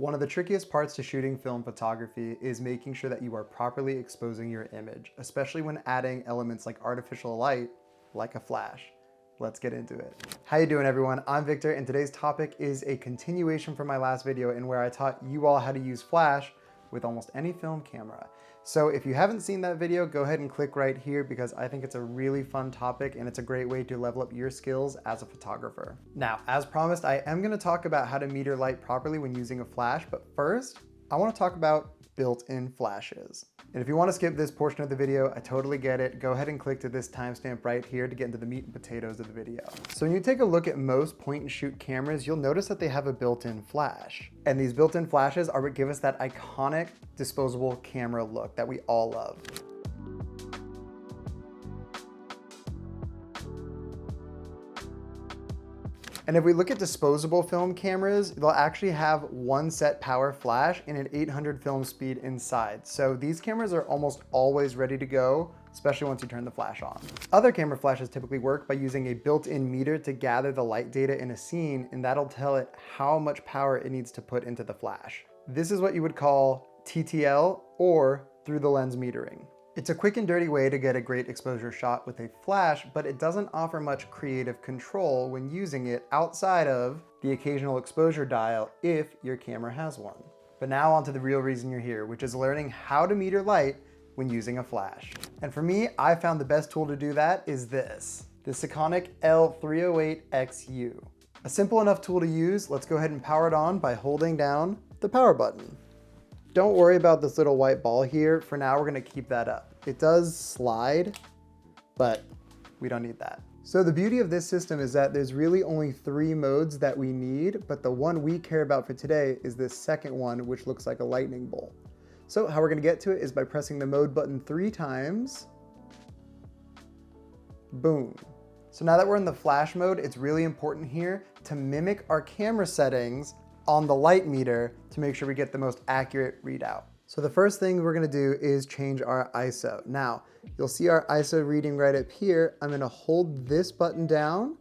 One of the trickiest parts to shooting film photography is making sure that you are properly exposing your image, especially when adding elements like artificial light, like a flash. Let's get into it. How you doing, everyone? I'm Victor, and today's topic is a continuation from my last video in where I taught you all how to use flash with almost any film camera. So if you haven't seen that video, go ahead and click right here because I think it's a really fun topic and it's a great way to level up your skills as a photographer. Now, as promised, I am going to talk about how to meter light properly when using a flash, but first, I want to talk about built-in flashes. And if you want to skip this portion of the video, I totally get it. Go ahead and click to this timestamp right here to get into the meat and potatoes of the video. So when you take a look at most point and shoot cameras, you'll notice that they have a built-in flash. And these built-in flashes are what give us that iconic disposable camera look that we all love. And if we look at disposable film cameras, they'll actually have one set power flash and an 800 film speed inside. So these cameras are almost always ready to go, especially once you turn the flash on. Other camera flashes typically work by using a built-in meter to gather the light data in a scene, and that'll tell it how much power it needs to put into the flash. This is what you would call TTL, or through the lens metering. It's a quick and dirty way to get a great exposure shot with a flash, but it doesn't offer much creative control when using it outside of the occasional exposure dial if your camera has one. But now on to the real reason you're here, which is learning how to meter light when using a flash. And for me, I found the best tool to do that is this, the Sekonic L308XU. A simple enough tool to use. Let's go ahead and power it on by holding down the power button. Don't worry about this little white ball here. For now, we're gonna keep that up. It does slide, but we don't need that. So the beauty of this system is that there's really only 3 modes that we need, but the one we care about for today is this second one, which looks like a lightning bolt. So how we're gonna get to it is by pressing the mode button 3 times. Boom. So now that we're in the flash mode, it's really important here to mimic our camera settings on the light meter to make sure we get the most accurate readout. So the first thing we're gonna do is change our ISO. Now, you'll see our ISO reading right up here. I'm gonna hold this button down,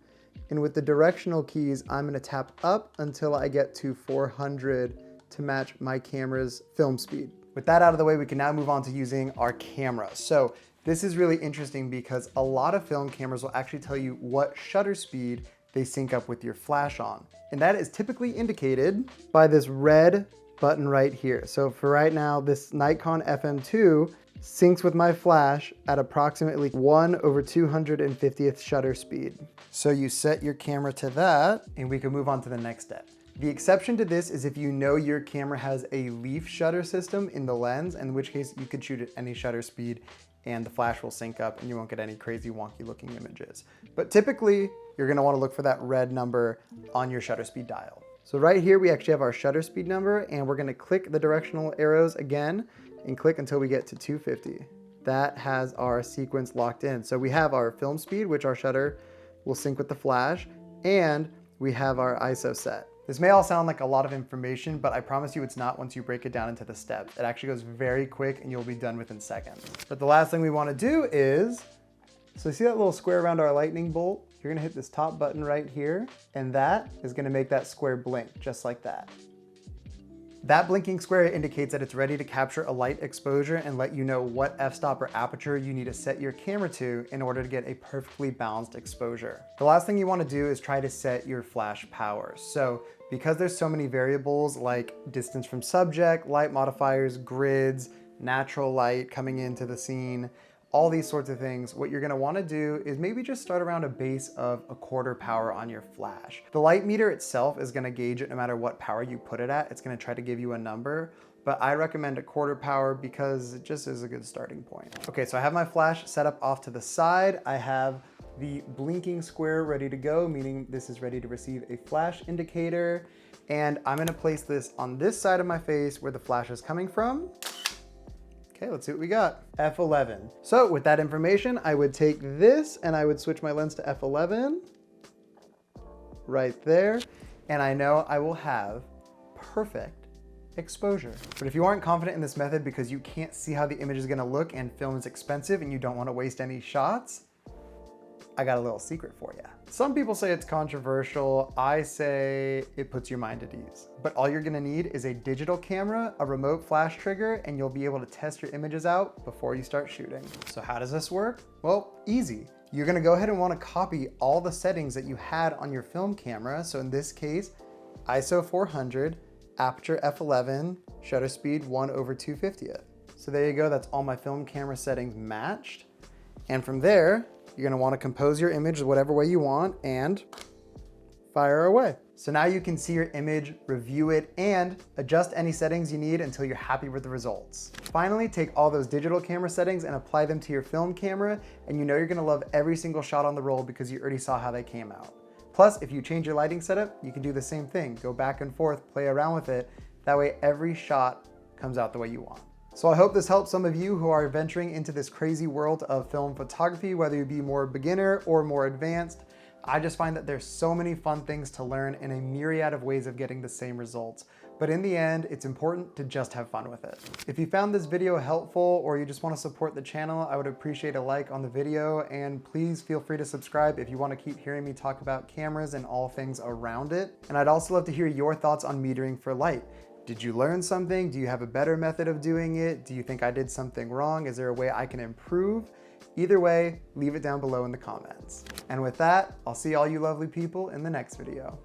and with the directional keys, I'm gonna tap up until I get to 400 to match my camera's film speed. With that out of the way, we can now move on to using our camera. So this is really interesting because a lot of film cameras will actually tell you what shutter speed they sync up with your flash on. And that is typically indicated by this red button right here. So for right now, this Nikon FM2 syncs with my flash at approximately 1/250th shutter speed. So you set your camera to that, and we can move on to the next step. The exception to this is if you know your camera has a leaf shutter system in the lens, in which case you could shoot at any shutter speed and the flash will sync up and you won't get any crazy wonky looking images. But typically, you're gonna wanna look for that red number on your shutter speed dial. So right here, we actually have our shutter speed number, and we're gonna click the directional arrows again and click until we get to 250. That has our sequence locked in. So we have our film speed, which our shutter will sync with the flash, and we have our ISO set. This may all sound like a lot of information, but I promise you it's not once you break it down into the steps. It actually goes very quick and you'll be done within seconds. But the last thing we wanna do is, so see that little square around our lightning bolt? You're gonna hit this top button right here, and that is gonna make that square blink, just like that. That blinking square indicates that it's ready to capture a light exposure and let you know what f-stop or aperture you need to set your camera to in order to get a perfectly balanced exposure. The last thing you wanna do is try to set your flash power. So because there's so many variables like distance from subject, light modifiers, grids, natural light coming into the scene, all these sorts of things, what you're gonna wanna do is maybe just start around a base of 1/4 power on your flash. The light meter itself is gonna gauge it no matter what power you put it at. It's gonna try to give you a number, but I recommend 1/4 power because it just is a good starting point. Okay, so I have my flash set up off to the side. I have the blinking square ready to go, meaning this is ready to receive a flash indicator. And I'm gonna place this on this side of my face where the flash is coming from. Okay, let's see what we got. F11. So with that information, I would take this and I would switch my lens to F11 right there. And I know I will have perfect exposure. But if you aren't confident in this method because you can't see how the image is gonna look and film is expensive and you don't wanna waste any shots, I got a little secret for you. Some people say it's controversial. I say it puts your mind at ease. But all you're gonna need is a digital camera, a remote flash trigger, and you'll be able to test your images out before you start shooting. So how does this work? Well, easy. You're gonna go ahead and wanna copy all the settings that you had on your film camera. So in this case, ISO 400, aperture f11, shutter speed 1/250th. So there you go, that's all my film camera settings matched. And from there, you're gonna wanna compose your image whatever way you want and fire away. So now you can see your image, review it, and adjust any settings you need until you're happy with the results. Finally, take all those digital camera settings and apply them to your film camera, and you know you're gonna love every single shot on the roll because you already saw how they came out. Plus, if you change your lighting setup, you can do the same thing. Go back and forth, play around with it. That way every shot comes out the way you want. So I hope this helps some of you who are venturing into this crazy world of film photography, whether you be more beginner or more advanced. I just find that there's so many fun things to learn and a myriad of ways of getting the same results. But in the end, it's important to just have fun with it. If you found this video helpful or you just want to support the channel, I would appreciate a like on the video, and please feel free to subscribe if you want to keep hearing me talk about cameras and all things around it. And I'd also love to hear your thoughts on metering for light. Did you learn something? Do you have a better method of doing it? Do you think I did something wrong? Is there a way I can improve? Either way, leave it down below in the comments. And with that, I'll see all you lovely people in the next video.